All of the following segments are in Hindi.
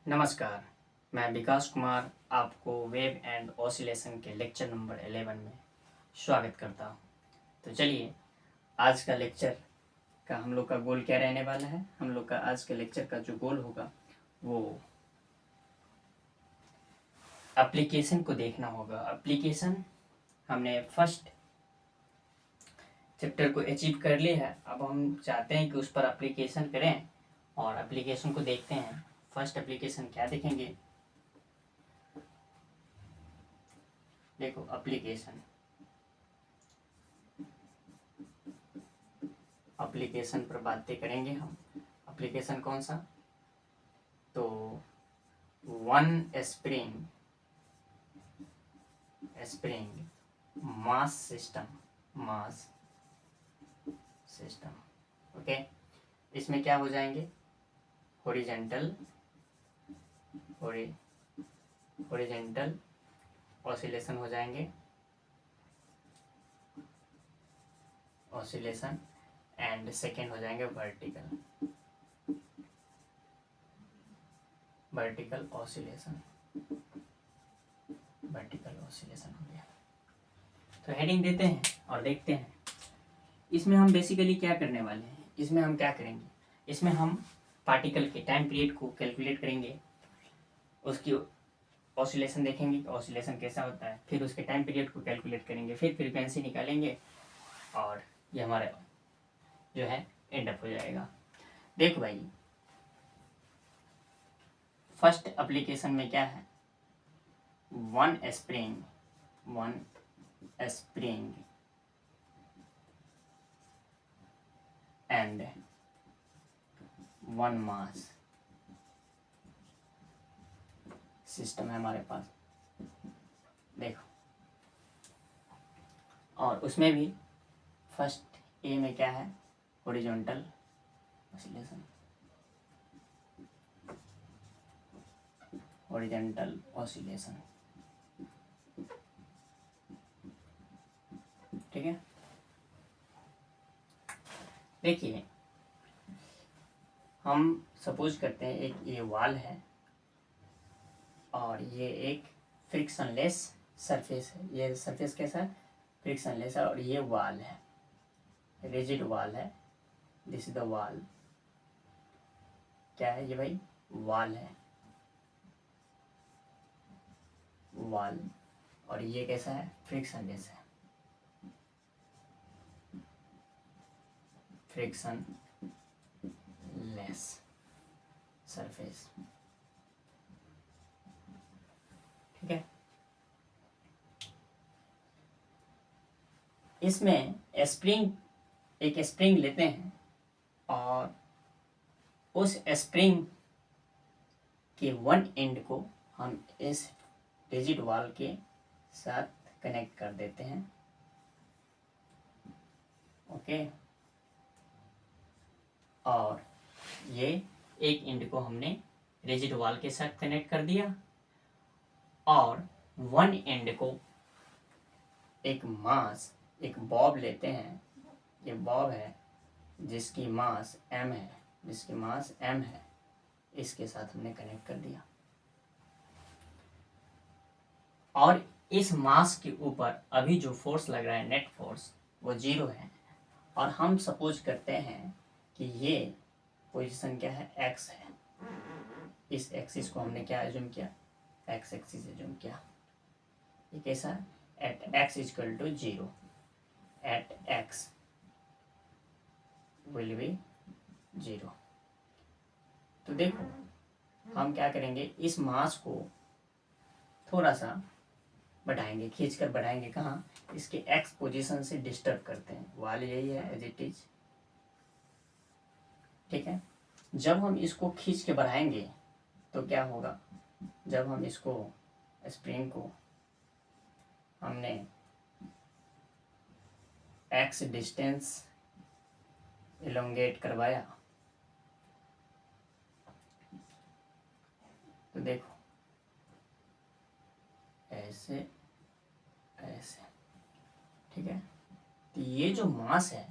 नमस्कार, मैं विकास कुमार आपको वेव एंड ऑसिलेशन के लेक्चर नंबर 11 में स्वागत करता हूँ। तो चलिए, आज का लेक्चर का हम लोग का गोल क्या रहने वाला है। हम लोग का आज के लेक्चर का जो गोल होगा वो एप्लीकेशन को देखना होगा। एप्लीकेशन हमने फर्स्ट चैप्टर को अचीव कर लिया है। अब हम चाहते हैं कि उस पर एप्लीकेशन करें और एप्लीकेशन को देखते हैं। फर्स्ट एप्लीकेशन क्या देखेंगे, देखो एप्लीकेशन पर बातें करेंगे हम। एप्लीकेशन कौन सा, तो one spring mass system. Okay, इसमें क्या हो जाएंगे, हॉरिजेंटल ऑसिलेशन हो जाएंगे, ऑसिलेशन एंड सेकेंड हो जाएंगे वर्टिकल ऑसिलेशन हो गया। तो हेडिंग देते हैं और देखते हैं इसमें हम बेसिकली क्या करने वाले हैं। इसमें हम क्या करेंगे, इसमें हम पार्टिकल के टाइम पीरियड को कैलकुलेट करेंगे, उसकी ऑसिलेशन देखेंगे, ऑसिलेशन कैसा होता है, फिर उसके टाइम पीरियड को कैलकुलेट करेंगे, फिर फ्रीक्वेंसी निकालेंगे और ये हमारा जो है एंड अप हो जाएगा। देखो भाई, फर्स्ट एप्लीकेशन में क्या है, one spring and one mass system है हमारे पास। देखो, और उसमें भी फर्स्ट ए में क्या है, हॉरिजॉन्टल ऑसिलेशन, ठीक है। देखिए, हम सपोज करते हैं एक ये वाल है और ये एक फ्रिक्शनलेस सरफेस है। ये सरफेस कैसा है, फ्रिक्शनलेस है, और ये वाल है, रिजिड वाल है। दिस इज द वाल। क्या है ये भाई, वाल है, वाल। और ये कैसा है, फ्रिक्शनलेस है, फ्रिक्शनलेस सरफेस, ठीक है। इसमें एक स्प्रिंग लेते हैं और उस स्प्रिंग के वन एंड को हम इस रिजिड वॉल के साथ कनेक्ट कर देते हैं। ओके, और ये एक एंड को हमने रिजिड वॉल के साथ कनेक्ट कर दिया और वन एंड को एक बॉब लेते हैं। ये बॉब है जिसकी मास m है, इसके साथ हमने कनेक्ट कर दिया और इस मास के ऊपर अभी जो फोर्स लग रहा है, नेट फोर्स, वो 0 है। और हम सपोज करते हैं कि ये पोजीशन क्या है, x है। इस एक्सिस को हमने क्या एज्यूम किया, x एक्सिस एज्यूम किया। ये कैसा है, at x equal to 0, at x will be 0। तो देखो, हम क्या करेंगे, इस मास को थोड़ा सा बढ़ाएंगे, खींचकर बढ़ाएंगे। कहाँ, इसके x पोजीशन से डिस्टर्ब करते हैं। वाल यही है एज इट इज, ठीक है। जब हम इसको खींच के बढ़ाएंगे तो क्या होगा, जब हम इसको स्प्रिंग को हमने x डिस्टेंस इलोंगेट करवाया तो देखो ऐसे, ठीक है। तो ये जो मास है,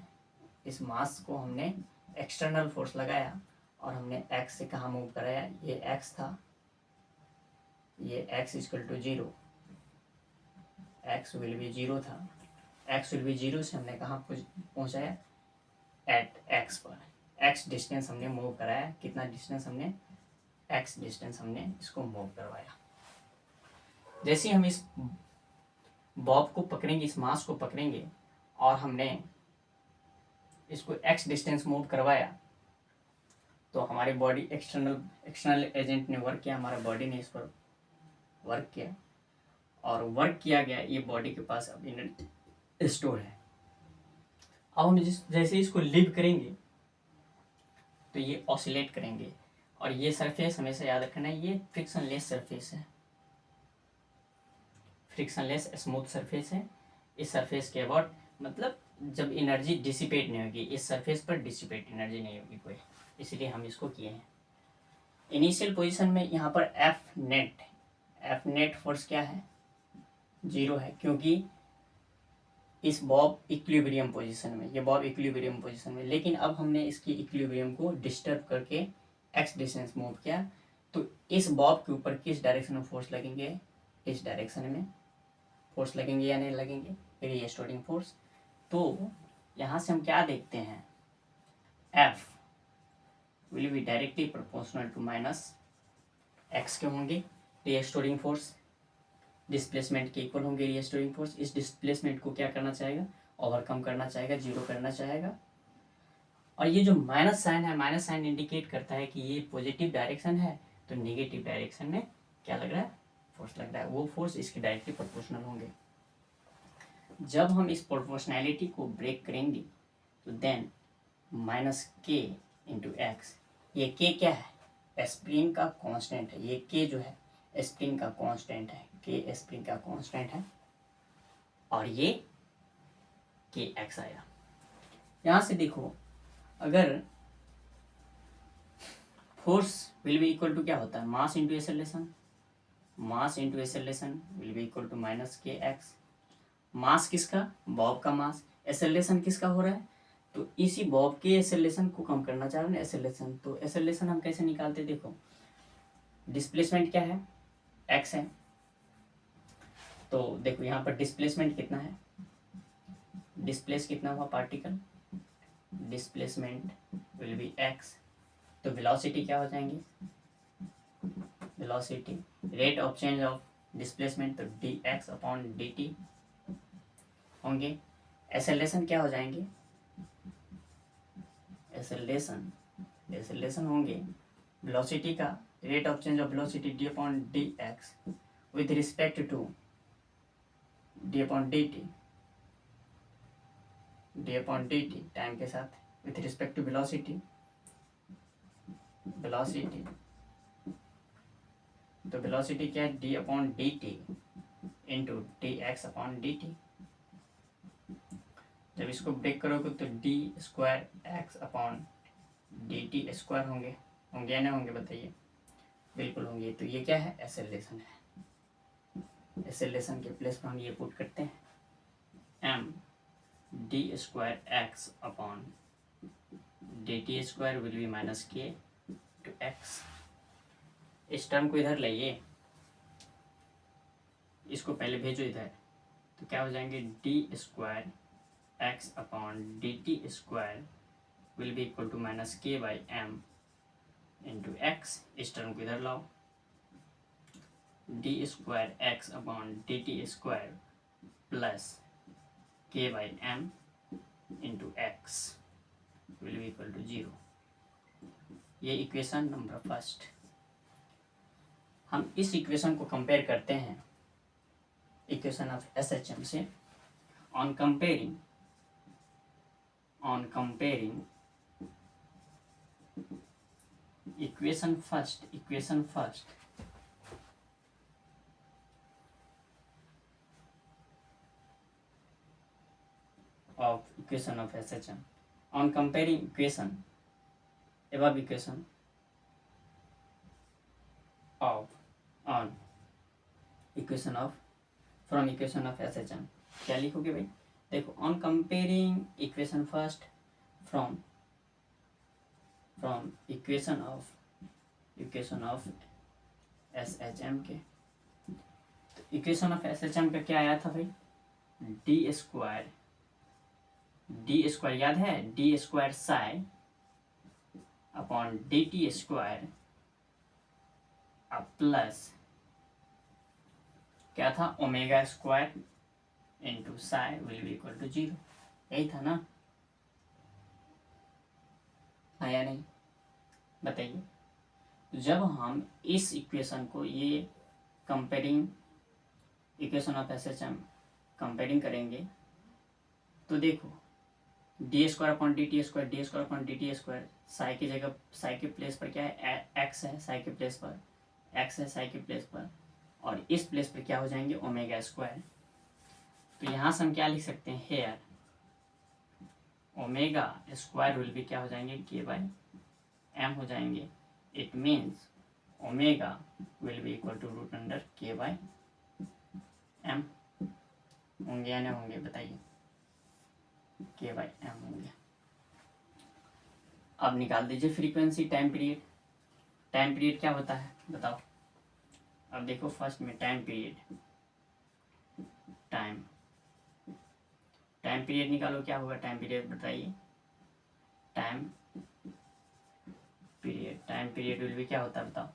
इस मास को हमने एक्सटर्नल फोर्स लगाया और हमने x से कहाँ मूव कराया, ये x था, ये x equal to 0, x will be 0 था, x विल बी 0 से हमने कहाँ पहुँचाया, एट x पर x डिस्टेंस हमने मूव कराया, कितना डिस्टेंस हमने, x डिस्टेंस हमने इसको मूव करवाया। जैसे हम इस बॉब को पकड़ेंगे, इस मास को पकड़ेंगे और हमने इसको x डिस्टेंस मूव करवाया, तो हमारी बॉडी एक्सटर्नल एजेंट ने वर्क किया, हमारा बॉडी ने इस पर वर्क किया और वर्क किया गया, ये बॉडी के पास अब एनर्जी स्टोर है। अब हम जैसे इसको लीव करेंगे तो ये ऑसिलेट करेंगे, और ये सरफेस हमेशा याद रखना है, ये फ्रिक्शनलेस सरफेस है, फ्रिक्शनलेस स्मूथ सरफेस है। इस सरफेस के अबाउट मतलब जब एनर्जी डिसिपेट नहीं होगी, इस सरफेस पर डिसिपेट एनर्जी नहीं होगी कोई, इसलिए हम इसको किए हैं। इनिशियल पोजीशन में यहाँ पर एफ नेट फोर्स क्या है, 0 है, क्योंकि इस बॉब इक्विलिब्रियम पोजीशन में, ये बॉब इक्विलिब्रियम पोजीशन में, लेकिन अब हमने इसकी इक्विलिब्रियम को डिस्टर्ब करके एक्स डिस्टेंस मूव किया, तो इस बॉब के ऊपर किस डायरेक्शन में फोर्स लगेंगे, इस डायरेक्शन में फोर्स लगेंगे या नहीं लगेंगे, रीस्टोरिंग फोर्स। तो यहाँ से हम क्या देखते हैं, F will be directly proportional to minus x के होंगे, रीस्टोरिंग फोर्स डिस्प्लेसमेंट के इक्वल होंगे रीस्टोरिंग फोर्स। इस डिस्प्लेसमेंट को क्या करना चाहेगा, ओवरकम करना चाहेगा, 0 करना चाहेगा। और ये जो माइनस साइन है, माइनस साइन इंडिकेट करता है कि ये पॉजिटिव डायरेक्शन है, तो नेगेटिव डायरेक्शन में क्या लग रहा है, फोर्स लग रहा है, वो फोर्स इसके डायरेक्टली प्रोपोर्शनल होंगे। जब हम इस प्रोपोर्शनैलिटी को ब्रेक करेंगे तो देन माइनस के इंटू एक्स, ये के क्या है, स्प्रिंग का कांस्टेंट है, ये के जो है स्प्रिंग का कांस्टेंट है, के स्प्रिंग का कांस्टेंट है, और ये के एक्स आया। यहाँ से देखो, अगर force will be equal to क्या होता है, mass into acceleration, mass into acceleration will be equal to minus k x. Mass किसका, बॉब का मास, एक्सेलरेशन किसका हो रहा है, तो इसी बॉब के एक्सेलरेशन को कम करना चाह रहे हैं एक्सेलरेशन। तो एक्सेलरेशन हम कैसे निकालते, देखो डिस्प्लेसमेंट क्या है, एक्स है, तो देखो यहाँ पर डिस्प्लेसमेंट कितना है, डिस्प्लेस कितना हुआ particle, displacement will be x. तो वेलोसिटी क्या हो जाएंगे, velocity rate of change of displacement, तो d x upon d t होंगे। एक्सेलरेशन क्या हो जाएंगे, एक्सेलरेशन होंगे वेलोसिटी का rate of change of velocity d upon d x with respect to d upon d t, d upon d t time के साथ with respect to velocity, velocity तो वेलोसिटी क्या है, d upon d T into D x upon d T. जब इसको ब्रेक करोगे तो D square x upon d t square होंगे, होंगे या नहीं होंगे बताइए, बिल्कुल होंगे। तो ये क्या है, एक्सेलरेशन है, एक्सेलरेशन के प्लेस पर हम ये पुट करते हैं, m d square x upon d t square will be minus k to x. इस टर्म को इधर लाइए, इसको पहले भेजो इधर, तो क्या हो जाएंगे, d square x upon d t square will be equal to minus k by m into x. इस टर्म को इधर लाओ, d square x upon d t square plus k by m into x will be equal to 0। ये इक्वेशन नंबर फर्स्ट। हम इस इक्वेशन को कंपेयर करते हैं इक्वेशन ऑफ SHM से। On comparing equation first of equation of SHM, on comparing equation above equation of on equation of from equation of SHM, क्या लिखोगे भाई, देखो on comparing equation first from equation of SHM के equation of S H M का क्या आया था भाई, डी स्क्वायर याद है, d square psi upon d t square plus क्या था, omega square into psi will be equal to 0, यही था ना, आया नहीं, बताइए। जब हम इस इक्वेशन को, ये comparing equation of S H am comparing करेंगे तो देखो D square upon d t square, d square upon d t square, Sai की जगह, साई के प्लेस पर क्या है, एक्स है, साई के प्लेस पर एक्स है, साई के प्लेस पर, और इस प्लेस पर क्या हो जाएंगे, ओमेगा स्क्वायर। तो यहाँ से हम क्या लिख सकते हैं, हेयर ओमेगा स्क्वायर विल भी क्या हो जाएंगे, के बाई एम हो जाएंगे। It means omega will be equal to root under k by m, होंगे या नहीं होंगे बताइए, के बाई एम होंगे। अब निकाल दीजिए frequency, time period. Time period क्या होता है बताओ। अब देखो फर्स्ट में टाइम पीरियड, टाइम पीरियड निकालो, क्या होगा टाइम पीरियड बताइए, टाइम पीरियड विल भी क्या होता है बताओ,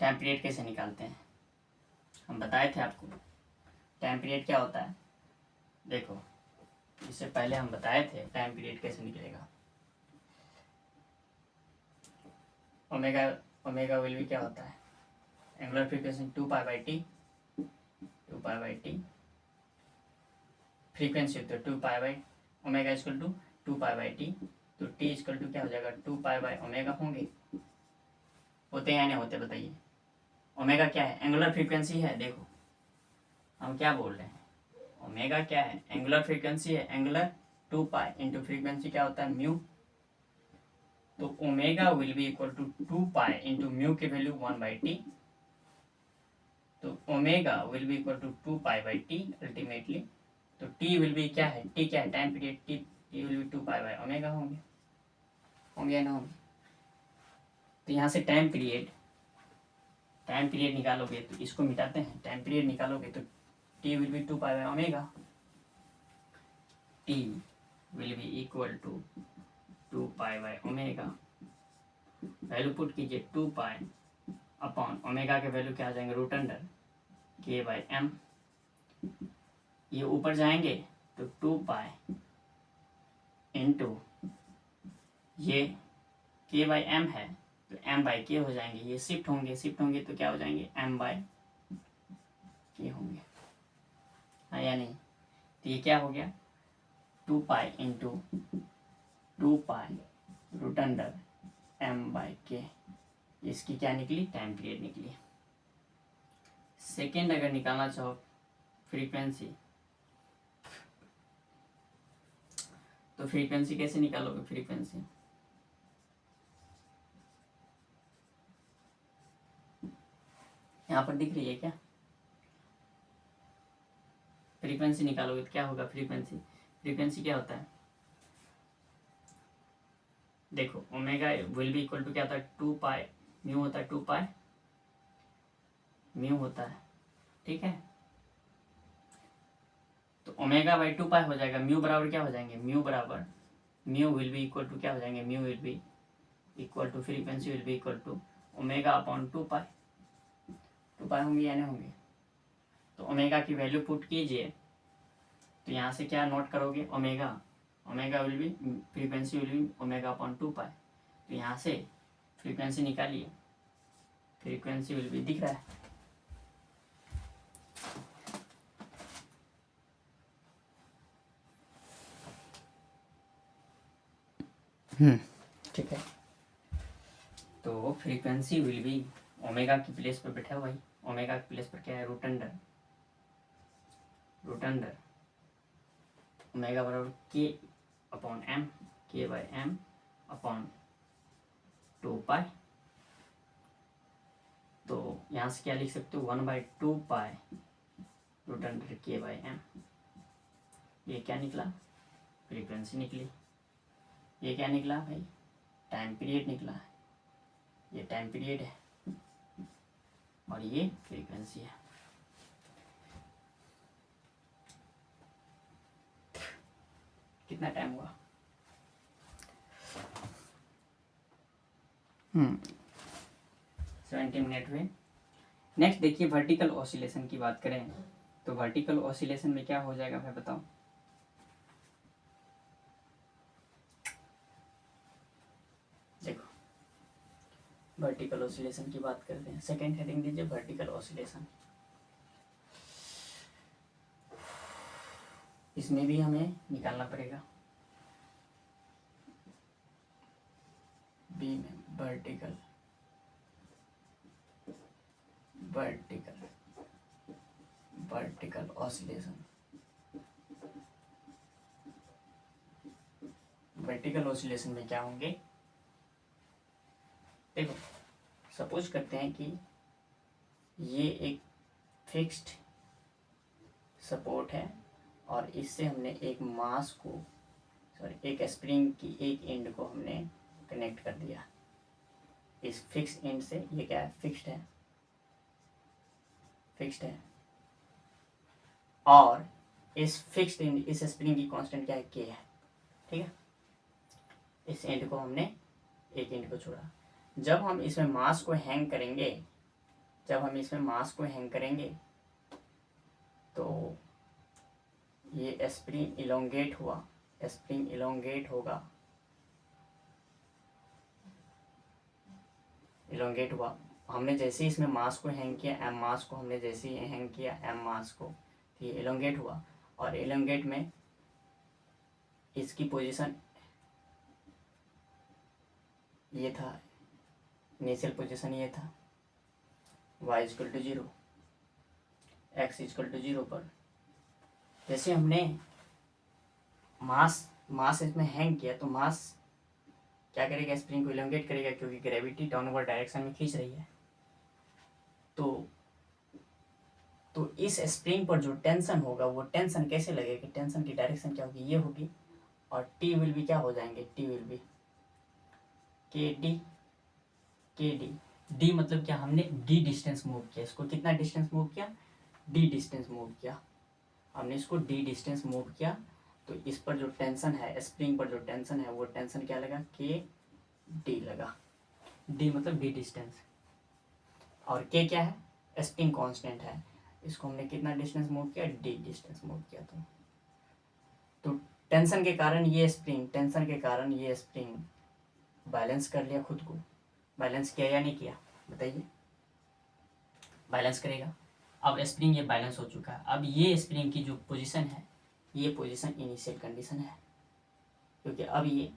टाइम पीरियड कैसे निकालते हैं, हम बताए थे आपको टाइम पीरियड क्या होता है। देखो इससे पहले हम बताए थे टाइम पीरियड कैसे निकलेगा। ओमेगा विल भी क्या होता है, angular frequency 2 pi by t frequency होती है 2 pi by omega equal to 2 pi by t, तो टी इक्वल टू क्या हो जाएगा 2 पाई बाई ओमेगा, होंगे होते या नहीं होते बताइए। ओमेगा क्या है, एंगुलर फ्रीक्वेंसी है। देखो हम क्या बोल रहे हैं, ओमेगा क्या है, एंगुलर फ्रीक्वेंसी है, एंगुलर 2 पाई इंटू फ्रीक्वेंसी क्या होता है म्यू, तो omega will be equal to 2 pi into mu की वैल्यू 1 बाई टी, तो omega will be equal to 2 pi by t ultimately, तो टी विल बी क्या है, टी क्या है time period, t will be 2 pi by omega, होंगे या ना होंगे। तो यहाँ से टाइम पीरियड निकालोगे तो इसको मिटाते हैं, टाइम पीरियड निकालोगे तो t will be 2 pi by omega, t will be equal to 2 pi by omega, value put कीजिए 2 पाई अपॉन ओमेगा के वैल्यू क्या आ जाएंगे, root under k by m, ये ऊपर जाएंगे तो 2 पाई इंटू ये के बाई एम है तो एम बाई के हो जाएंगे, ये शिफ्ट होंगे तो क्या हो जाएंगे, एम बाई के होंगे, हाँ या नहीं। तो ये क्या हो गया 2 pi into 2 pi root under m by k, इसकी क्या निकली, टाइम पीरियड निकली। सेकेंड अगर निकालना चाहो फ्रीक्वेंसी, तो फ्रीक्वेंसी कैसे निकालोगे, फ्रीक्वेंसी यहाँ पर दिख रही है क्या, फ्रीक्वेंसी निकालोगे तो क्या होगा, फ्रीक्वेंसी क्या होता है, देखो omega will be equal to क्या होता है 2 पाई म्यू होता है, 2 पाई म्यू होता है, ठीक है। तो ओमेगा बाई 2 पाई हो जाएगा, म्यू बराबर क्या हो जाएंगे, mu will be equal to क्या हो जाएंगे, mu will be equal to frequency will be equal to omega upon 2 pi होंगे या नहीं होंगे। तो ओमेगा की वैल्यू पुट कीजिए, तो यहाँ से क्या नोट करोगे, omega will B frequency will B omega upon 2 पाई, तो यहाँ से फ्रीक्वेंसी निकालिए, फ्रीक्वेंसी विल बी दिख रहा है, ठीक है। तो फ्रीक्वेंसी विल बी ओमेगा की प्लेस पर बैठा हुआ ही, ओमेगा की प्लेस पर क्या है, रूट अंडर ओमेगा बराबर के अपॉन एम, के बाई एम अपॉन 2 पाई, तो यहाँ से क्या लिख सकते हो 1 by 2 pi root under k by m, ये क्या निकला, फ्रीक्वेंसी निकली, ये क्या निकला भाई, टाइम पीरियड निकला है, ये टाइम पीरियड है और ये फ्रीक्वेंसी है। कितना टाइम हुआ? 70 मिनट हुए। नेक्स्ट देखिए वर्टिकल ऑसिलेशन की बात करें तो वर्टिकल ऑसिलेशन में क्या हो जाएगा मैं बताऊं। देखो वर्टिकल ऑसिलेशन की बात करते हैं, सेकेंड हेडिंग दीजिए वर्टिकल ऑसिलेशन। इसमें भी हमें निकालना पड़ेगा बी में vertical vertical vertical oscillation. Vertical oscillation में क्या होंगे, देखो सपोज करते हैं कि ये एक फिक्स्ड सपोर्ट है और इससे हमने एक मास को एक स्प्रिंग की एक एंड को हमने कनेक्ट कर दिया। इस फिक्स एंड से ये क्या है, फिक्स्ड है, फिक्स्ड है और इस फिक्स्ड एंड, इस स्प्रिंग की कांस्टेंट क्या है, के है। ठीक है, इस एंड को हमने एक एंड को छोड़ा। जब हम इसमें मास को हैंग करेंगे, जब हम इसमें मास को हैंग करेंगे तो ये स्प्रिंग इलोंगेट हुआ, स्प्रिंग इलोंगेट होगा, इलोंगेट हुआ। हमने जैसे ही इसमें मास को हैंग किया, एम मास को हमने जैसे ही हैंग किया एम मास को, तो ये इलोंगेट हुआ और इलोंगेट में इसकी पोजीशन ये था, इनिशियल पोजीशन ये था y equal to 0, x equal to 0 पर। जैसे हमने मास इसमें हैंग किया तो मास क्या करेगा, स्प्रिंग को इलोंगेट करेगा क्योंकि ग्रेविटी डाउनवर्ड डायरेक्शन में खींच रही है। तो इस स्प्रिंग पर जो टेंशन होगा वो टेंशन कैसे लगेगी, टेंशन की डायरेक्शन क्या होगी, ये होगी और टी विल भी क्या हो जाएंगे, टी विल भी के डी। डी मतलब क्या, हमने डी डिस्टेंस मूव किया, इसको कितना डिस्टेंस मूव किया, डी डिस्टेंस मूव किया, हमने इसको डी डिस्टेंस मूव किया। तो इस पर जो टेंशन है, स्प्रिंग पर जो टेंशन है वो टेंशन क्या लगा, के डी लगा। डी मतलब डी डिस्टेंस और के क्या है, स्प्रिंग कांस्टेंट है। इसको हमने कितना डिस्टेंस मूव किया, डी डिस्टेंस मूव किया। तो टेंशन के कारण ये स्प्रिंग, टेंशन के कारण ये स्प्रिंग बैलेंस कर लिया खुद को। बैलेंस किया या नहीं किया बताइए, बैलेंस करेगा। अब स्प्रिंग ये बैलेंस हो चुका है। अब ये स्प्रिंग की जो पोजीशन है, ये पोजीशन इनिशियल कंडीशन है क्योंकि अब ये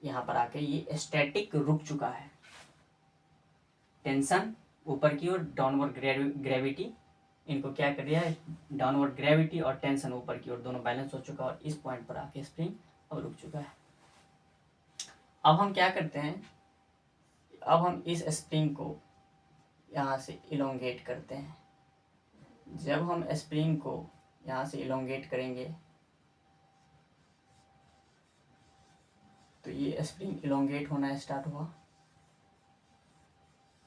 यहाँ पर आके ये स्टैटिक रुक चुका है। टेंशन ऊपर की ओर, डाउनवर्ड ग्रेविटी, इनको क्या कर दिया है, डाउनवर्ड ग्रेविटी और टेंशन ऊपर की ओर दोनों बैलेंस हो चुका है और इस पॉइंट पर आके स्प्रिंग अब रुक चुका है। अब हम क्या करते हैं, अब हम इस स्प्रिंग को यहाँ से इलोंगेट करते हैं। जब हम स्प्रिंग को यहाँ से इलोंगेट करेंगे तो ये स्प्रिंग इलोंगेट होना स्टार्ट हुआ।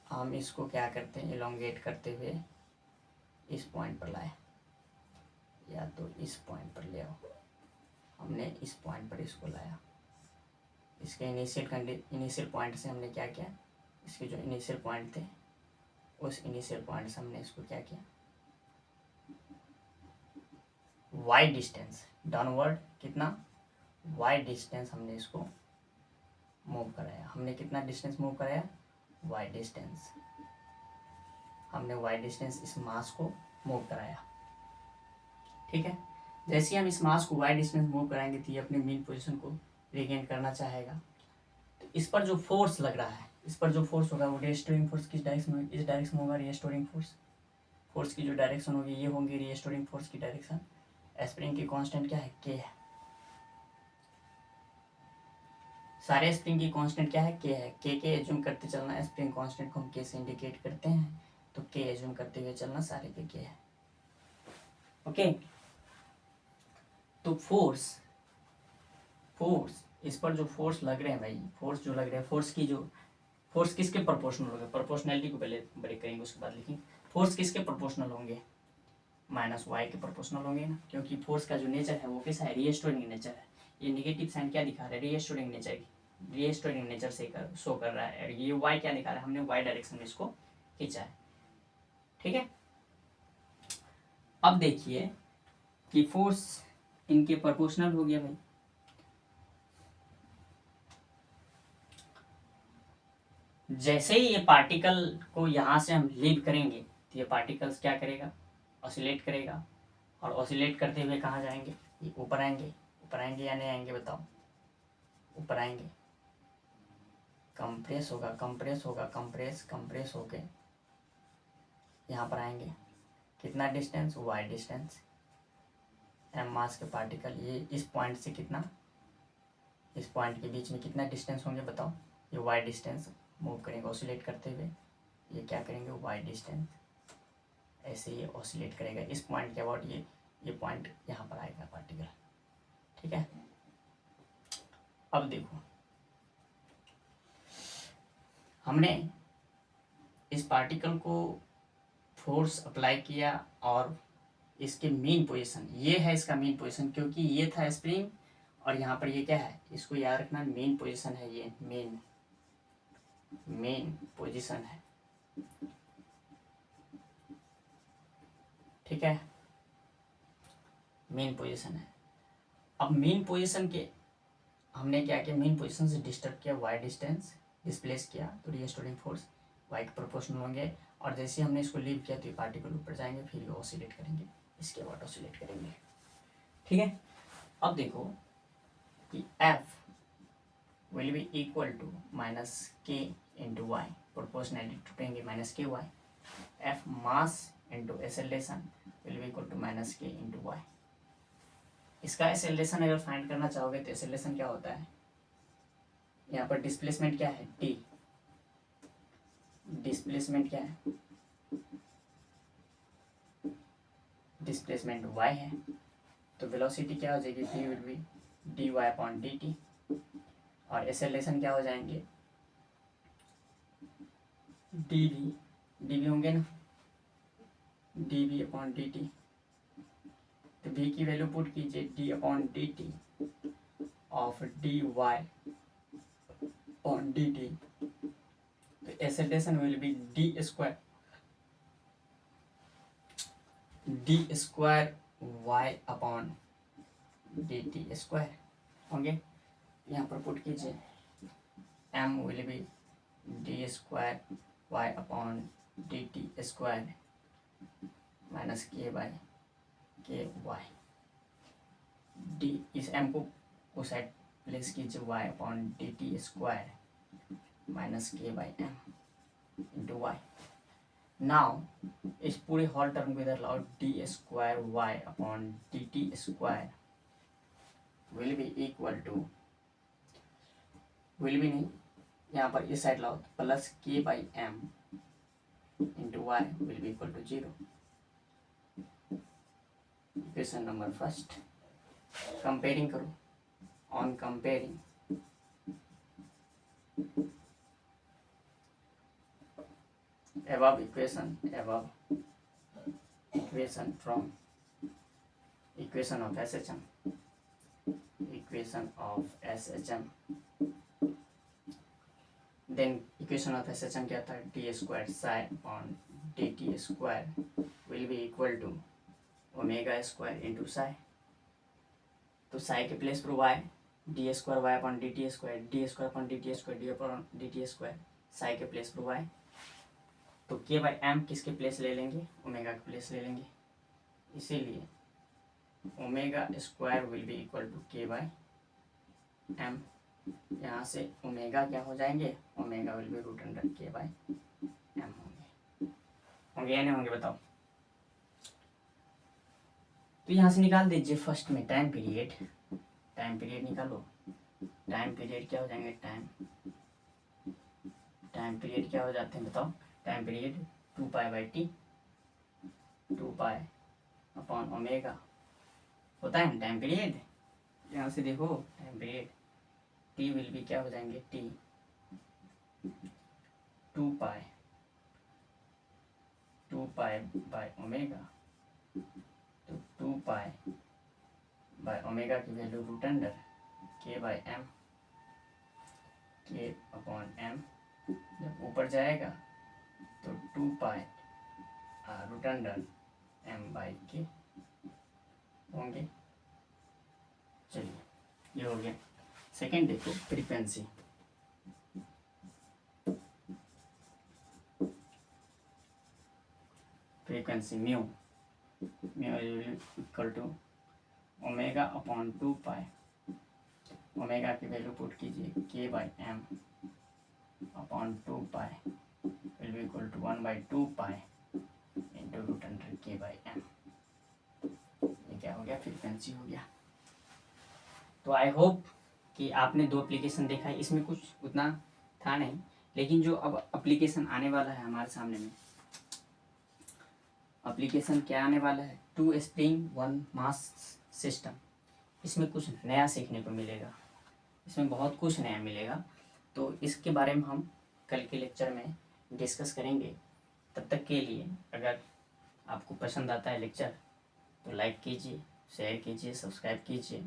हम इसको क्या करते हैं, इलोंगेट करते हुए इस पॉइंट पर लाए या तो इस पॉइंट पर ले आओ। हमने इस पॉइंट पर इसको लाया। इसके इनिशियल पॉइंट से हमने क्या किया, इसके जो इनिशियल पॉइंट थे उस इनिशियल पॉइंट से हमने इसको क्या किया, वाई डिस्टेंस डाउनवर्ड कितना, वाई डिस्टेंस हमने इसको मूव कराया। हमने कितना डिस्टेंस मूव कराया, वाई डिस्टेंस। हमने वाई डिस्टेंस इस मास को मूव कराया। ठीक है, जैसे ही हम इस मास को वाई डिस्टेंस मूव कराएंगे तो ये अपने मेन पोजीशन को रिगेन करना चाहेगा। तो इस पर जो फोर्स लग रहा है, इस पर जो फोर्स होगा वो रीस्टोरिंग फोर्स किस डायरेक्शन में, इस डायरेक्शन में होगा। रीस्टोरिंग फोर्स, फोर्स की जो डायरेक्शन होगी ये होंगी रीस्टोरिंग फोर्स की डायरेक्शन। स्प्रिंग की कांस्टेंट क्या है, के है। सारे स्प्रिंग की कांस्टेंट क्या है, के है। के एज्यूम करते चलना, स्प्रिंग कांस्टेंट को हम के से इंडिकेट करते हैं तो के एज्यूम करते हुए चलना, सारे के है। ओके, तो फोर्स इस पर जो फोर्स लग रहे हैं भाई, फोर्स जो लग रहे हैं, फोर्स किसके प्रोपोर्शनल होंगे, प्रोपोर्शनैलिटी को पहले ब्रेक करेंगे उसके बाद लिखेंगे। फोर्स किसके प्रोपोर्शनल होंगे, माइनस वाई के प्रोपोर्शनल होंगे ना, क्योंकि फोर्स का जो नेचर है वो कैसा है, रीस्टोरिंग नेचर है। ये नेगेटिव साइन क्या दिखा रहा है, रीस्टोरिंग नेचर से शो कर रहा है। और ये वाई क्या दिखा रहा है, हमने वाई डायरेक्शन में इसको खींचा है। ठीक है, अब देखिए कि फोर्स इनके प्रोपोर्शनल हो गया भाई। जैसे ही ये पार्टिकल को यहाँ से हम लीव करेंगे तो ये पार्टिकल्स क्या करेगा, ऑसिलेट करेगा, और ऑसिलेट करते हुए कहाँ जाएंगे, ये ऊपर आएंगे या नहीं आएंगे बताओ, ऊपर आएंगे, कंप्रेस होगा, कंप्रेस होके यहाँ पर आएंगे। कितना डिस्टेंस, वाई डिस्टेंस, एम मास के पार्टिकल ये इस पॉइंट से कितना, इस पॉइंट के बीच में कितना डिस्टेंस होंगे बताओ, ये वाई डिस्टेंस मूव करेंगे ऑसिलेट करते हुए, ये क्या करेंगे, वाई डिस्टेंस, ऐसे ये ऑसिलेट करेगा इस पॉइंट के अबाउट, ये पॉइंट यहाँ पर आएगा पार्टिकल। ठीक है, अब देखो हमने इस पार्टिकल को फोर्स अप्लाई किया और इसके मेन पोजीशन, ये है इसका मेन पोजीशन, क्योंकि ये था स्प्रिंग और यहाँ पर ये क्या है, इसको याद रखना, मेन पोजीशन है, ये मेन पोजीशन है। ठीक है, मेन पोजीशन है। अब मेन पोजीशन के हमने क्या किया, मेन पोजीशन से डिस्टर्ब किया, वाई डिस्टेंस डिस्प्लेस किया, तो रीस्टोरिंग फोर्स वाई के प्रोपोर्शनल होंगे। और जैसे हमने इसको लीव किया तो ये पार्टिकल ऊपर जाएंगे, फिर ये ऑसिलेट करेंगे, इसके बाद ऑसिलेट करेंगे। ठीक है, अब देखो कि F will be equal to minus K into Y, proportionality to पेंगे minus KY, F mass into acceleration will be equal to minus K into Y। इसका एक्सेलरेशन अगर फाइंड करना चाहोगे तो एक्सेलरेशन क्या होता है, यहाँ पर डिस्प्लेसमेंट क्या है, D, डिस्प्लेसमेंट क्या है, डिस्प्लेसमेंट y है, तो वेलोसिटी क्या हो जाएगी, v will be dy upon dt, और एक्सेलरेशन क्या हो जाएंगे, dv होंगे ना, dv अपॉन dt। तो v की वैल्यू पुट कीजिए, d upon dt of dy upon dt, तो acceleration will B d square y upon dt square होंगे। यहाँ पर पुट कीजिए, m will be d square y upon dt square minus k by के वाई, डी इस m को साइड प्लेस कीजिए, y upon dt square minus k by m into y. Now इस पूरे होल टर्म को इधर लाओ, d square y upon dt square will be equal to, will be नहीं, यहाँ पर इस साइड लाओ, plus k by m into y will be equal to 0। Equation number first, comparing करो, on comparing above equation from equation of SHM, then equation of SHM क्या था, d square psi upon dt square will be equal to omega square into psi, तो साई के प्लेस पर y, d square y upon d t square, d square upon d t square, d upon d t square, psi के प्लेस पर y, तो के बाई एम किसके प्लेस ले लेंगे, ओमेगा के प्लेस ले लेंगे, इसीलिए omega square will be equal to k by m. यहाँ से ओमेगा क्या हो जाएंगे, omega will be root under k by m होंगे या नहीं होंगे बताओ। तो यहाँ से निकाल दीजिए फर्स्ट में टाइम पीरियड निकालो, टाइम पीरियड क्या हो जाएंगे, टाइम पीरियड क्या हो जाते हैं बताओ, time period 2 pi by T, 2 pi upon omega होता है ना टाइम पीरियड। यहाँ से देखो time period t will be क्या हो जाएंगे, टी 2 पाई बाय ओमेगा। तो 2 पाई बाय ओमेगा की value root under k by m, k upon m. जब ऊपर जाएगा तो 2 pi root under m by k होंगे। चलिए ये हो गया। सेकेंड देखो frequency, mu equal to omega upon 2 pi, omega की वैल्यू पुट कीजिए k by m upon 2 pi will be equal to 1/2 pi into root under k by m. ये क्या हो गया, फ्रीक्वेंसी हो गया। तो आई होप कि आपने 2 एप्लीकेशन देखा है। इसमें कुछ उतना था नहीं, लेकिन जो अब एप्लीकेशन आने वाला है हमारे सामने में, एप्लीकेशन क्या आने वाला है, 2 स्प्रिंग 1 मास सिस्टम। इसमें कुछ नया सीखने को मिलेगा, इसमें बहुत कुछ नया मिलेगा। तो इसके बारे में हम कल के लेक्चर में डिस्कस करेंगे। तब तक के लिए अगर आपको पसंद आता है लेक्चर तो लाइक कीजिए, शेयर कीजिए, सब्सक्राइब कीजिए,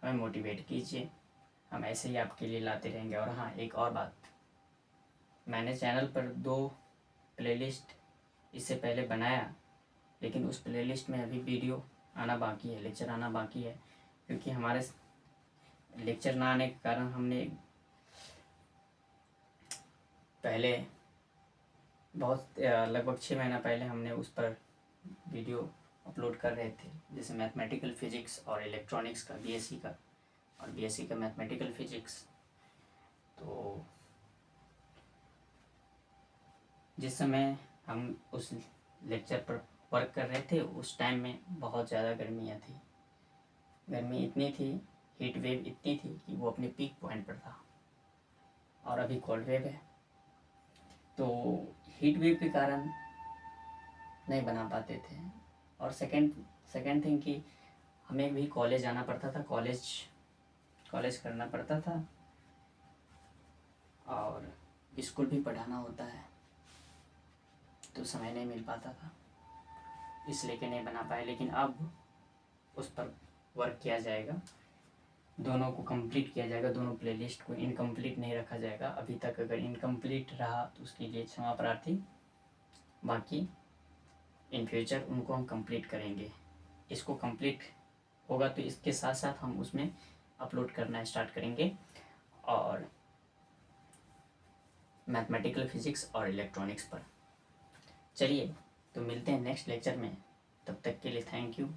हमें मोटिवेट कीजिए। हम ऐसे ही आपके लिए लाते रहेंगे। और हाँ, एक और बात, मैंने चैनल पर 2 प्लेलिस्ट इससे पहले बनाया, लेकिन उस प्लेलिस्ट में अभी वीडियो आना बाकी है, लेक्चर आना बाकी है, क्योंकि हमारे लेक्चर ना आने के कारण हमने पहले बहुत लगभग 6 महीना पहले हमने उस पर वीडियो अपलोड कर रहे थे, जैसे मैथमेटिकल फिजिक्स और इलेक्ट्रॉनिक्स का, बीएससी का, और बीएससी का मैथमेटिकल फिजिक्स। तो जिस समय हम उस लेक्चर पर वर्क कर रहे थे उस टाइम में बहुत ज़्यादा गर्मियाँ थी, गर्मी इतनी थी, हीट वेव इतनी थी कि वो अपने पीक पॉइंट पर था। और अभी कोल्ड वेव है, तो हीट वेव के कारण नहीं बना पाते थे। और सेकंड थिंग कि हमें भी कॉलेज जाना पड़ता था, कॉलेज करना पड़ता था, और स्कूल भी पढ़ाना होता है, तो समय नहीं मिल पाता था, इसलिए कि नहीं बना पाए। लेकिन अब उस पर वर्क किया जाएगा, दोनों को कंप्लीट किया जाएगा, दोनों प्लेलिस्ट को इनकम्प्लीट नहीं रखा जाएगा। अभी तक अगर इनकम्प्लीट रहा तो उसके लिए क्षमा प्रार्थी, बाकी इन फ्यूचर उनको हम कंप्लीट करेंगे। इसको कंप्लीट होगा तो इसके साथ साथ हम उसमें अपलोड करना स्टार्ट करेंगे, और मैथमेटिकल फिजिक्स और इलेक्ट्रॉनिक्स पर। चलिए तो मिलते हैं नेक्स्ट लेक्चर में, तब तक के लिए थैंक यू।